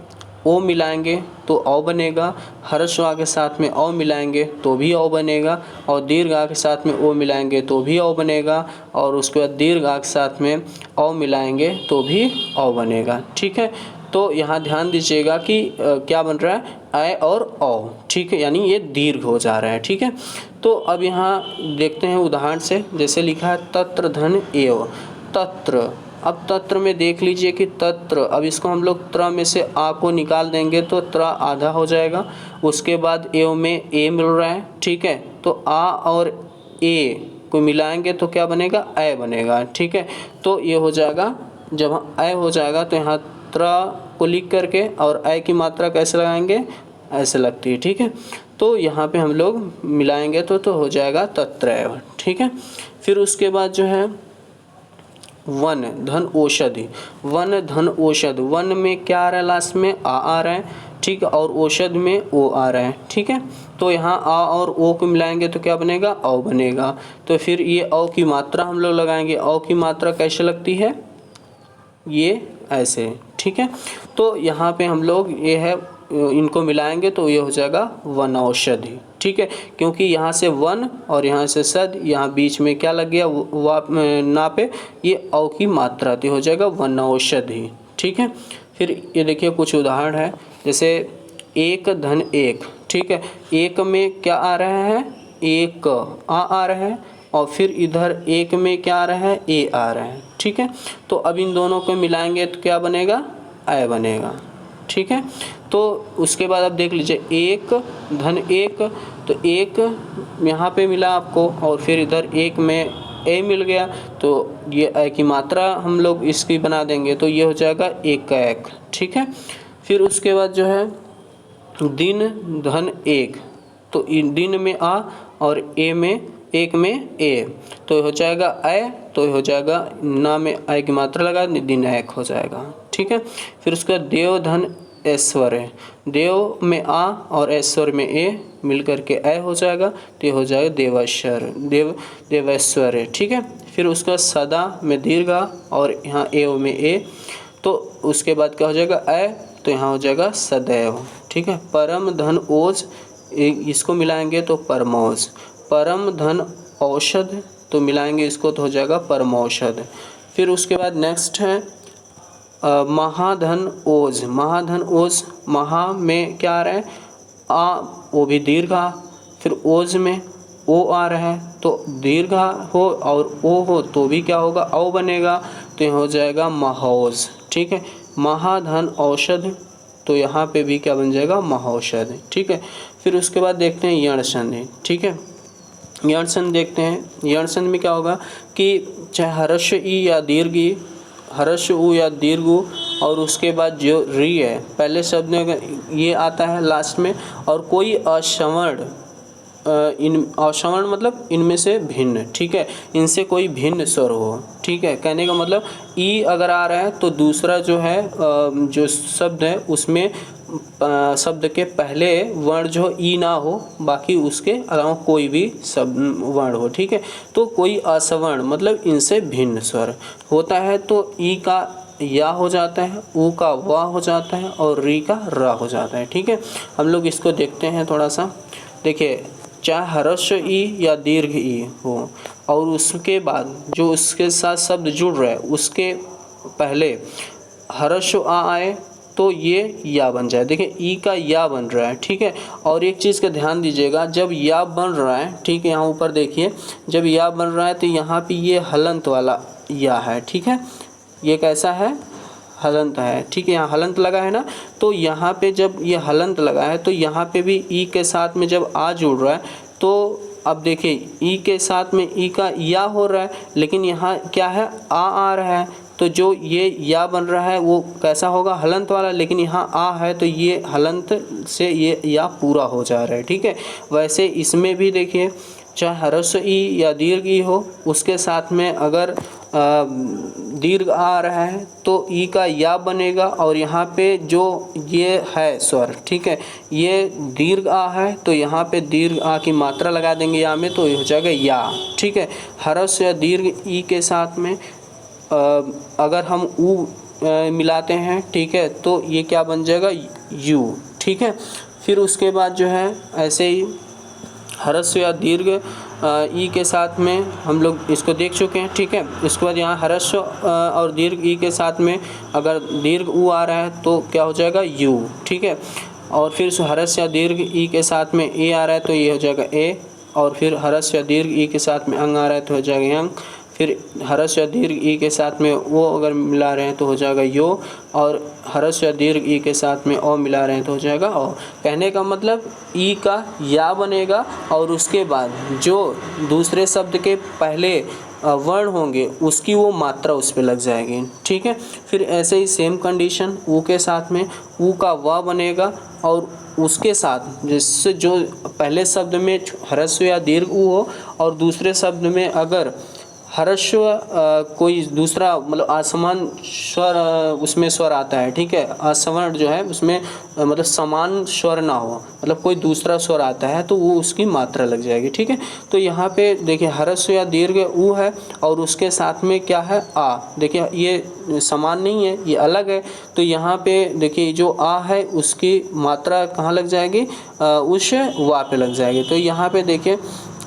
ओ मिलाएंगे तो औ बनेगा, ह्रस्व आ के साथ में औ मिलाएंगे तो भी औ बनेगा और दीर्घ आ के साथ में ओ मिलाएंगे तो भी औ बनेगा और उसके बाद दीर्घ आ के साथ में औ मिलाएंगे तो भी औ बनेगा। ठीक है। तो यहाँ ध्यान दीजिएगा कि क्या बन रहा है, ए और औ। ठीक है, यानी ये दीर्घ हो जा रहा है। ठीक है। तो अब यहाँ देखते हैं उदाहरण से, जैसे लिखा है तत्र धन एव, तत्र। अब तत्र में देख लीजिए कि तत्र, अब इसको हम लोग त्र में से आ को निकाल देंगे तो त्र आधा हो जाएगा। उसके बाद एव में ए मिल रहा है। ठीक है। तो आ और ए को मिलाएंगे तो क्या बनेगा, ए बनेगा। ठीक है। तो ये हो जाएगा, जब ए हो जाएगा तो यहाँ त्र को लिख करके और ए की मात्रा कैसे लगाएंगे, ऐसे लगती है। ठीक है। तो यहाँ पे हम लोग मिलाएंगे तो हो जाएगा तत्रैव। ठीक है। फिर उसके बाद जो है वन धन औषधि, वन धन औषध, वन में क्या आ रहा है, लास्ट में आ रहा है। ठीक है। और औषध में ओ आ रहा है। ठीक है। तो यहाँ आ और ओ को मिलाएंगे तो क्या बनेगा, औ बनेगा। तो फिर ये औ की मात्रा हम लोग लगाएंगे। औ की मात्रा कैसे लगती है, ये ऐसे। ठीक है। तो यहाँ पे हम लोग ये है इनको मिलाएंगे तो ये हो जाएगा वन औषधि। ठीक है। क्योंकि यहाँ से वन और यहाँ से सद, यहाँ बीच में क्या लग गया, ना पे ये औ की मात्रा, तो हो जाएगा वन औषधि। ठीक है। फिर ये देखिए कुछ उदाहरण है, जैसे एक धन एक। ठीक है। एक में क्या आ रहा है, एक आ रहा है और फिर इधर एक में क्या आ रहा है, ए आ रहा है। ठीक है। तो अब इन दोनों को मिलाएंगे तो क्या बनेगा, ए बनेगा। ठीक है। तो उसके बाद आप देख लीजिए एक धन एक, तो एक यहाँ पे मिला आपको और फिर इधर एक में ए मिल गया तो ये ए की मात्रा हम लोग इसकी बना देंगे तो ये हो जाएगा एक का एक। ठीक है। फिर उसके बाद जो है दिन धन एक, तो दिन में आ और ए में एक में ए तो हो जाएगा ए, तो हो जाएगा ना में ए की मात्रा लगा दिन एक हो जाएगा। ठीक है। फिर उसके बाद देव धन ऐश्वर्य, देव में आ और ऐश्वर्य में ए मिल करके ए हो जाएगा तो ये हो जाएगा देवेश्वर, देवेश्वर्य। ठीक है। फिर उसका सदा में दीर्घ आ और यहाँ एव में ए, तो उसके बाद क्या हो जाएगा ए, तो यहाँ हो जाएगा सदैव। ठीक है। परम धन ओज, इसको मिलाएंगे तो परमोज। परम धन औषध, तो मिलाएंगे इसको तो हो जाएगा परमौषध। फिर उसके बाद नेक्स्ट है महाधन ओज, महाधन ओज, महा में क्या आ रहा है, आ, वो भी दीर्घ आ, फिर ओज में ओ आ रहा है तो दीर्घ हो और ओ हो तो भी क्या होगा, औ बनेगा तो यह हो जाएगा महौज। ठीक है। महाधन औषध, तो यहाँ पे भी क्या बन जाएगा, महौषध। ठीक है। फिर उसके बाद देखते हैं यण संधि। ठीक है। यण संधि देखते हैं। यण संधि में क्या होगा कि चाहे ह्रस्व ई या दीर्घ ई, ह्रस्व उ या दीर्घ उ और उसके बाद जो री है पहले शब्द में ये आता है लास्ट में, और कोई अश्रवण, इन अश्रवण मतलब इनमें से भिन्न। ठीक है। इनसे कोई भिन्न स्वर हो। ठीक है। कहने का मतलब ई अगर आ रहा है तो दूसरा जो है जो शब्द है उसमें शब्द के पहले वर्ण जो ई ना हो, बाकी उसके अलावा कोई भी शब्द वर्ण हो। ठीक है। तो कोई असवर्ण मतलब इनसे भिन्न स्वर होता है तो ई का या हो जाता है, ऊ का वा हो जाता है और री का रा हो जाता है। ठीक है, हम लोग इसको देखते हैं थोड़ा सा। देखिए, चाहे ह्रस्व ई या दीर्घ ई हो और उसके बाद जो उसके साथ शब्द जुड़ रहा है उसके पहले ह्रस्व आ आए तो ये या बन जाए। देखिए, ई का या बन रहा है। ठीक है, और एक चीज़ का ध्यान दीजिएगा, जब या बन रहा है, ठीक है, यहाँ ऊपर देखिए, जब या बन रहा है तो यहाँ पे ये हलंत वाला या है। ठीक है, ये कैसा है, हलंत है। ठीक है, यहाँ हलंत लगा है ना, तो यहाँ पे जब ये हलंत लगा है तो यहाँ पे भी ई के साथ में जब आ जुड़ रहा है तो अब देखिए ई के साथ में ई का या हो रहा है, लेकिन यहाँ क्या है, आ रहा है, तो जो ये या बन रहा है वो कैसा होगा, हलंत वाला, लेकिन यहाँ आ है तो ये हलंत से ये या पूरा हो जा रहा है। ठीक है, वैसे इसमें भी देखिए, चाहे ह्रस्व ई या दीर्घ ई हो, उसके साथ में अगर दीर्घ आ रहा है तो ई का या बनेगा और यहाँ पे जो ये है स्वर, ठीक है, ये दीर्घ आ है तो यहाँ पे दीर्घ आ की मात्रा लगा देंगे या में, तो ये हो जाएगा या। ठीक है, ह्रस्व या दीर्घ ई के साथ में अगर हम ऊ मिलाते हैं, ठीक है, तो ये क्या बन जाएगा, यू। ठीक है, फिर उसके बाद जो है ऐसे ही ह्रस्व या दीर्घ ई के साथ में हम लोग इसको देख चुके हैं। ठीक है, उसके बाद यहाँ ह्रस्व और दीर्घ ई के साथ में अगर दीर्घ ऊ आ रहा है तो क्या हो जाएगा, यू। ठीक है, और फिर ह्रस्व या दीर्घ ई के साथ में ए आ रहा है तो ये हो जाएगा ए, और फिर ह्रस्व या दीर्घ ई के साथ में अंग आ रहा है तो हो जाएगा अंग, फिर ह्रस्व या दीर्घ ई के साथ में वो अगर मिला रहे हैं तो हो जाएगा यो, और ह्रस्व या दीर्घ ई के साथ में ओ मिला रहे हैं तो हो जाएगा ओ। कहने का मतलब ई का या बनेगा और उसके बाद जो दूसरे शब्द के पहले वर्ण होंगे उसकी वो मात्रा उस पर लग जाएगी। ठीक है, फिर ऐसे ही सेम कंडीशन ऊ के साथ में ऊ का वा बनेगा और उसके साथ जिससे जो पहले शब्द में ह्रस्व या दीर्घ ऊ हो और दूसरे शब्द में अगर ह्रस्व कोई दूसरा मतलब असमान स्वर उसमें स्वर आता है। ठीक है, असवर्ण जो है उसमें मतलब समान स्वर ना हो, मतलब कोई दूसरा स्वर आता है तो वो उसकी मात्रा लग जाएगी। ठीक है, तो यहाँ पे देखिए ह्रस्व या दीर्घ ऊ है और उसके साथ में क्या है, आ। देखिए ये समान नहीं है, ये अलग है, तो यहाँ पे देखिए जो आ है उसकी मात्रा कहाँ लग जाएगी, उस वा पे लग जाएगी। तो यहाँ पे देखिए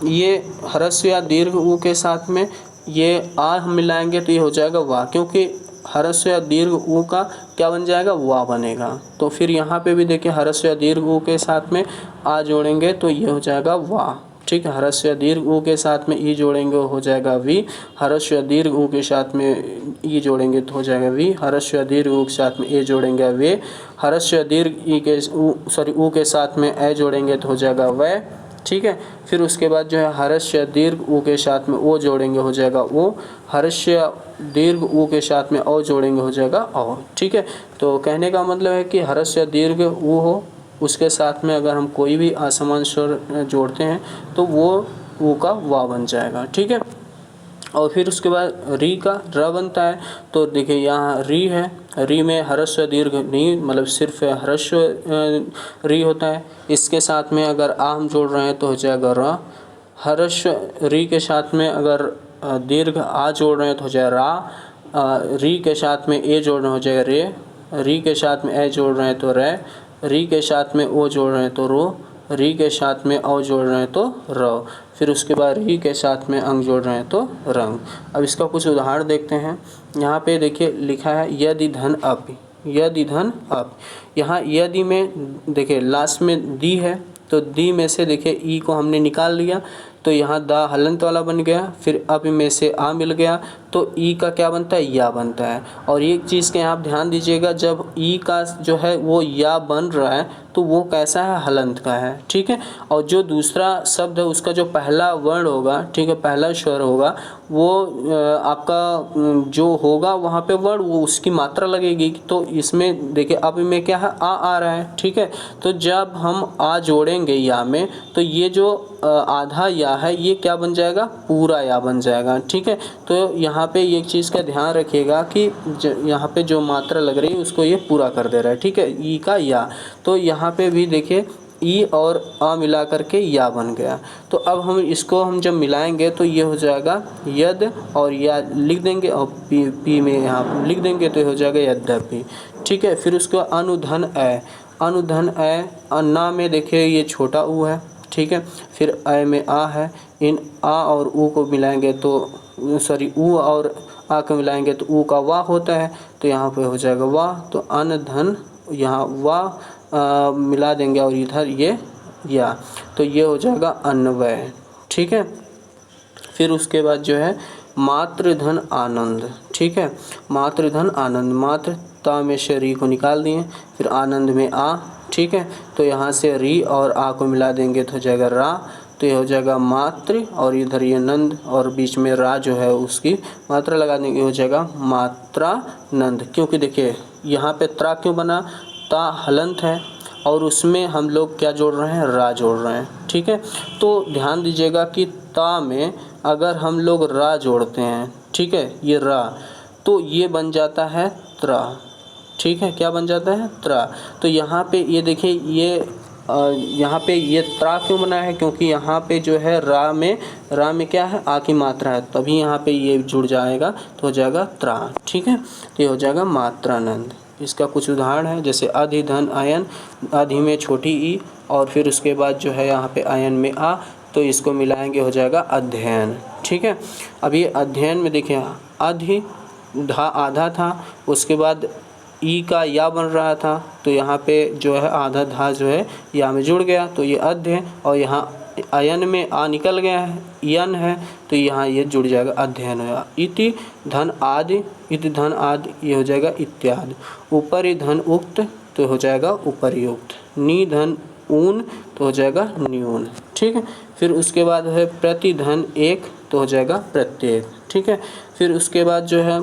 ये ह्रस्व या दीर्घ ऊ के साथ में ये आ हम मिलाएंगे तो ये हो जाएगा वाह, क्योंकि ह्रस्व या दीर्घ ऊ का क्या बन जाएगा, वाह बनेगा। तो फिर यहाँ पे भी देखिए ह्रस्व या दीर्घ ऊ के साथ में आ जोड़ेंगे तो ये हो जाएगा वाह। ठीक है, ह्रस्व या दीर्घ ऊ के साथ में ई जोड़ेंगे हो जाएगा वी, ह्रस्व या दीर्घ ऊ के साथ में ई जोड़ेंगे तो हो जाएगा वी, ह्रस्व या दीर्घ ऊ के साथ में ए जोड़ेंगे वे, ह्रस्व या दीर्घ ई के ऊ के साथ में ए जोड़ेंगे तो हो जाएगा वह। ठीक है, फिर उसके बाद जो है ह्रस्व या दीर्घ ऊ के साथ में ओ जोड़ेंगे हो जाएगा ओ, ह्रस्व या दीर्घ ऊ के साथ में ओ जोड़ेंगे हो जाएगा औ। ठीक है, तो कहने का मतलब है कि ह्रस्व या दीर्घ ऊ हो उसके साथ में अगर हम कोई भी असमान स्वर जोड़ते हैं तो वो ऊ का वा बन जाएगा। ठीक है, और फिर उसके बाद री का र बनता है। तो देखिए यहाँ री है, री में ह्रस्व दीर्घ नहीं, मतलब सिर्फ ह्रस्व री होता है। इसके साथ में अगर आ हम जोड़ रहे हैं तो हो जाएगा र, ह्रस्व री के साथ में अगर दीर्घ आ जोड़ रहे हैं तो हो जाएगा रा, री के साथ में ए जोड़ना हो जाएगा रे, री के साथ में ए जोड़ रहे हैं तो रे, री के साथ में ओ जोड़ रहे हैं तो रो, री के साथ में औ जोड़ रहे हैं तो र, फिर उसके बाद री के साथ में अंग जोड़ रहे हैं तो रंग। अब इसका कुछ उदाहरण देखते हैं। यहाँ पे देखिए लिखा है यदि धन अप, यदि धन अप। यहाँ यदि में देखिए लास्ट में दी है तो दी में से देखिए ई को हमने निकाल लिया तो यहाँ दा हलंत वाला बन गया, फिर अब में से आ मिल गया तो ई का क्या बनता है, या बनता है। और एक चीज़ का यहाँ आप ध्यान दीजिएगा, जब ई का जो है वो या बन रहा है तो वो कैसा है, हलंत का है। ठीक है, और जो दूसरा शब्द है उसका जो पहला वर्ण होगा, ठीक है, पहला स्वर होगा, वो आपका जो होगा वहाँ पे वर्ण वो उसकी मात्रा लगेगी। तो इसमें देखिए अब में क्या है, आ रहा है। ठीक है, तो जब हम आ जोड़ेंगे या में तो ये जो आधा या है ये क्या बन जाएगा, पूरा या बन जाएगा। ठीक है, तो यहाँ पे एक चीज़ का ध्यान रखिएगा कि यहाँ पे जो मात्रा लग रही है उसको ये पूरा कर दे रहा है। ठीक है, ई का या। तो यहाँ पे भी देखिए ई और आ मिला करके या बन गया। तो अब हम जब मिलाएंगे तो ये हो जाएगा यद, और या लिख देंगे और पी में यहाँ लिख देंगे तो ये हो जाएगा यद्यपि। ठीक है, फिर उसके बाद अनुधन ए, अनुधन ए, अन्ना में देखिए ये छोटा ऊ है। ठीक है, फिर ए में आ है, इन आ और ऊ को मिलाएंगे तो सॉरी ऊ और आ को मिलाएंगे तो ऊ का वाह होता है, तो यहाँ पे हो जाएगा वाह। तो अन धन, यहाँ वाह मिला देंगे और इधर ये या, तो ये हो जाएगा अन्वय। ठीक है, फिर उसके बाद जो है मातृधन आनंद। ठीक है, मातृधन आनंद, मातृ ता में से री को निकाल दिए, फिर आनंद में आ। ठीक है, तो यहाँ से री और आ को मिला देंगे तो हो जाएगा रा, तो ये हो जाएगा मातृ, और इधर ये नंद और बीच में रा जो है उसकी मात्रा लगा देंगे, हो जाएगा मात्रा नंद। क्योंकि देखिए यहाँ पे त्रा क्यों बना, ता हलंत है और उसमें हम लोग क्या जोड़ रहे हैं, रा जोड़ रहे हैं। ठीक है, तो ध्यान दीजिएगा कि ता में अगर हम लोग रा जोड़ते हैं, ठीक है, ये रा, तो ये बन जाता है त्रा। ठीक है, क्या बन जाता है, त्रा। तो यहाँ पे ये देखिए यहाँ पे ये त्रा क्यों बना है, क्योंकि यहाँ पे जो है रा में क्या है, आ की मात्रा है, तभी यहाँ पे ये जुड़ जाएगा तो हो जाएगा त्रा। ठीक है, तो ये हो जाएगा मात्रानंद। इसका कुछ उदाहरण है, जैसे अधि धन आयन, अधि में छोटी ई और फिर उसके बाद जो है यहाँ पे आयन में आ, तो इसको मिलाएंगे हो जाएगा अध्ययन। ठीक है, अब ये अध्ययन में देखिए अधि धा आधा था, उसके बाद ई का या बन रहा था, तो यहाँ पे जो है आधा धा जो है या में जुड़ गया, तो ये अध्य, और यहाँ अयन में आ निकल गया है, यन है, तो यहाँ ये जुड़ जाएगा अध्ययन होगा। इति धन आदि, इति धन आदि, ये हो जाएगा इत्यादि। ऊपरी धन उक्त, तो हो जाएगा उपर्युक्त। नी धन ऊन, तो हो जाएगा न्यून। ठीक है, फिर उसके बाद है प्रति धन एक, तो हो जाएगा प्रत्येक। ठीक है, फिर उसके बाद जो है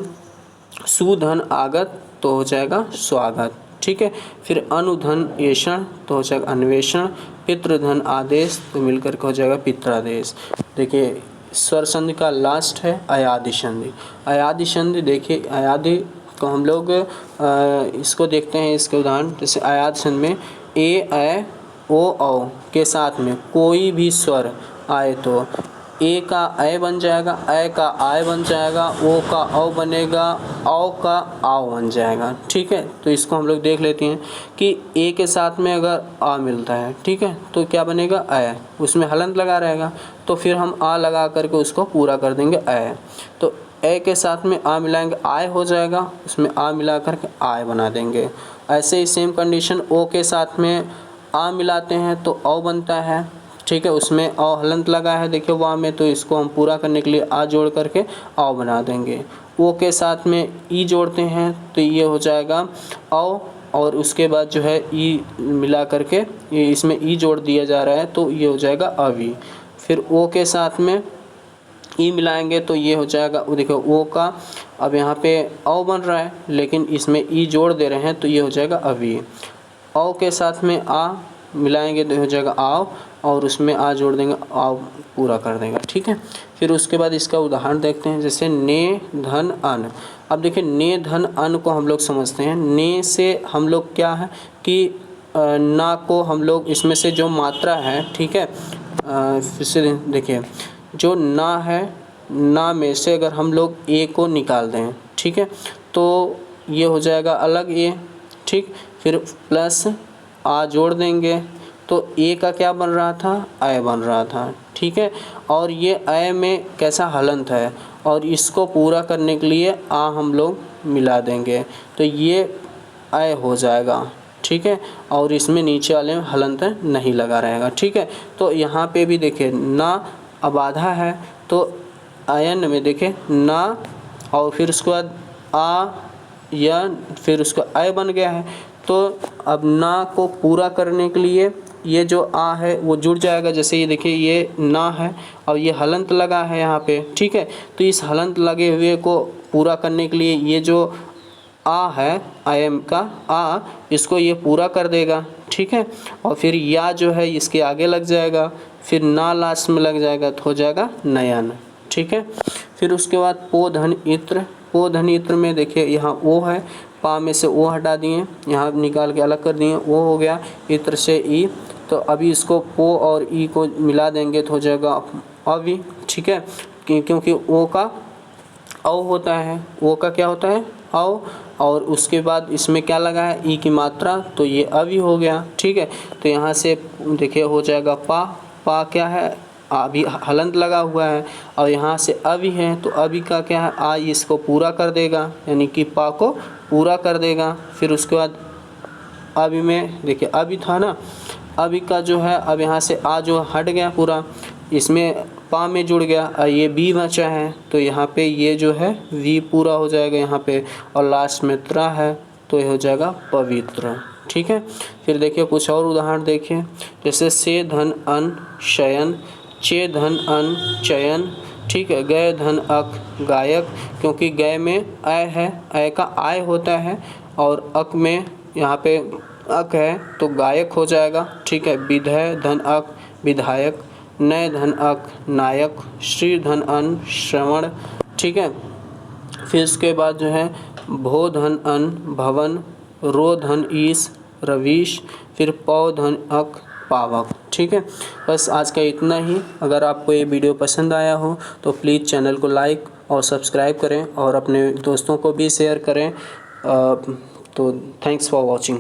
सुधन आगत, तो हो जाएगा स्वागत। ठीक है, फिर अनुधन ऐषण, तो हो जाएगा अन्वेषण। पितृधन आदेश, तो मिलकर के हो जाएगा पित्रादेश। देखिए स्वर संधि का लास्ट है अयादि संधि। अयादि संधि देखिए, अयादि को हम लोग इसको देखते हैं, इसके उदाहरण जैसे अयादि संधि में ए ओ औ के साथ में कोई भी स्वर आए तो ए का ए बन जाएगा, ए का आय बन जाएगा, ओ का औ बनेगा, औ का आओ बन जाएगा। ठीक है, तो इसको हम लोग देख लेते हैं कि ए के साथ में अगर आ मिलता है, ठीक है, तो क्या बनेगा ए, उसमें हलंत लगा रहेगा, तो फिर हम आ लगा करके उसको पूरा कर देंगे ए। तो ए के साथ में आ मिलाएंगे आय हो जाएगा, उसमें आ मिला करके आय बना देंगे। ऐसे ही सेम कंडीशन ओ के साथ में आ मिलाते हैं तो औ बनता है। ठीक है, उसमें औ हलंत लगा है देखिए वाह में, तो इसको हम पूरा करने के लिए आ जोड़ करके औ बना देंगे। ओ के साथ में ई जोड़ते हैं तो ये हो जाएगा औ, और उसके बाद जो है ई मिला करके ये इसमें ई जोड़ दिया जा रहा है तो ये हो जाएगा अवी। फिर ओ के साथ में ई मिलाएंगे तो ये हो जाएगा, वो देखो ओ का अब यहाँ पे औ बन रहा है लेकिन इसमें ई जोड़ दे रहे हैं तो ये हो जाएगा अवी। औ के साथ में आ मिलाएंगे तो हो जाएगा आओ, और उसमें आ जोड़ देंगे आओ पूरा कर देंगे। ठीक है, फिर उसके बाद इसका उदाहरण देखते हैं, जैसे ने धन अन। अब देखिए ने धन अन को हम लोग समझते हैं, ने से हम लोग क्या है कि ना को हम लोग इसमें से जो मात्रा है, ठीक है, फिर से देखिए जो ना है, ना में से अगर हम लोग ए को निकाल दें, ठीक है, तो ये हो जाएगा अलग ए। ठीक, फिर प्लस आ जोड़ देंगे तो ए का क्या बन रहा था, अय बन रहा था। ठीक है, और ये अय में कैसा हलंत है, और इसको पूरा करने के लिए आ हम लोग मिला देंगे तो ये अय हो जाएगा। ठीक है, और इसमें नीचे वाले में हलंत नहीं लगा रहेगा। ठीक है, तो यहाँ पे भी देखिए ना अब आधा है तो अयन में देखें ना, और फिर उसके बाद आ या फिर उसका अय बन गया है, तो अब ना को पूरा करने के लिए ये जो आ है वो जुड़ जाएगा। जैसे ये देखिए ये ना है और ये हलंत लगा है यहाँ पे। ठीक है, तो इस हलंत लगे हुए को पूरा करने के लिए ये जो आ है आई एम का आ, इसको ये पूरा कर देगा। ठीक है, और फिर या जो है इसके आगे लग जाएगा, फिर ना लास्ट में लग जाएगा तो हो जाएगा नयन। ठीक है, फिर उसके बाद पो धन इत्र। पो धन इत्र में देखिए यहाँ ओ है, पा में से ओ हटा दिए, यहाँ निकाल के अलग कर दिए, ओ हो गया, इत्र से ई, तो अभी इसको पो और ई को मिला देंगे तो हो जाएगा अवि, ठीक है, क्योंकि ओ का औ होता है, ओ का क्या होता है औ, और उसके बाद इसमें क्या लगा है ई की मात्रा, तो ये अवि हो गया, ठीक है। तो यहाँ से देखिए हो जाएगा पा, पा क्या है अभी हलंत लगा हुआ है, और यहाँ से अवि है तो अवि का क्या है आ, इसको पूरा कर देगा, यानी कि पा को पूरा कर देगा। फिर उसके बाद अवि में देखिए अवि था ना, अवि का जो है अब यहाँ से आ जो हट गया पूरा, इसमें पा में जुड़ गया और ये बी बचा है, तो यहाँ पे ये जो है वी पूरा हो जाएगा यहाँ पे, और लास्ट में त्रा है तो ये हो जाएगा पवित्र, ठीक है। फिर देखिए कुछ और उदाहरण देखिए, जैसे से धन अन शयन, चे धन अन चयन, ठीक है। गय धन अक गायक, क्योंकि गय में अय है, अय का आय होता है, और अक में यहाँ पे अक है तो गायक हो जाएगा, ठीक है। विधय धन अक विधायक, नय धन अक नायक, श्री धन अन श्रवण, ठीक है। फिर उसके बाद जो है भो धन अन भवन, रो धन ईश रवीश, फिर पौ धन अक पावक, ठीक है। बस आज का इतना ही। अगर आपको ये वीडियो पसंद आया हो तो प्लीज़ चैनल को लाइक और सब्सक्राइब करें और अपने दोस्तों को भी शेयर करें। तो थैंक्स फॉर वॉचिंग।